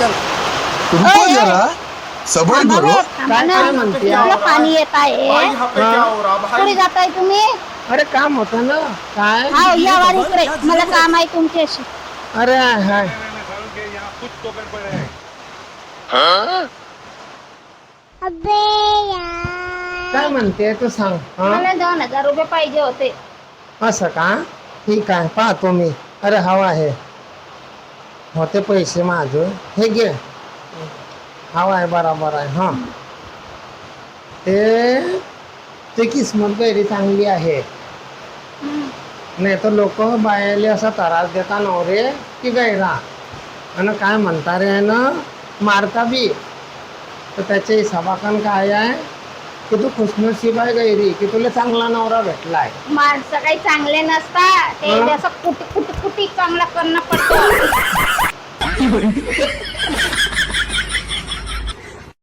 रुको जरा सबर करो. काय म्हणते? आपलं पाणी येत आहे भाई यहाँ पे क्या हो रहा भाई? कुठे जाताय तुम्ही? अरे काम होतं ना काय हा या वारी इकडे मला काम आहे तुमच्याशी. अरे हाय काय म्हणते तू सांग हा? मला 2,000 रुपये पाहिजे होते. असं का ठीक आहे पाहतो मी. अरे हवा आहे होते पैसे माझे हे घे हवा आहे बराबर आहे हा ते किस्मत गैरी चांगली आहे नाही तर लोक बायाले असा त्रास देता नवरे की गैरा आणि काय म्हणता रे ना मारता बी तर त्याच्या हिसाबाकन काय आहे की तू खुशनसीब आहे गैरी की तुला चांगला नवरा भेटलाय. माणसं काही चांगले नसतात ते हा? असं कुटी चांगला करणं पडतं.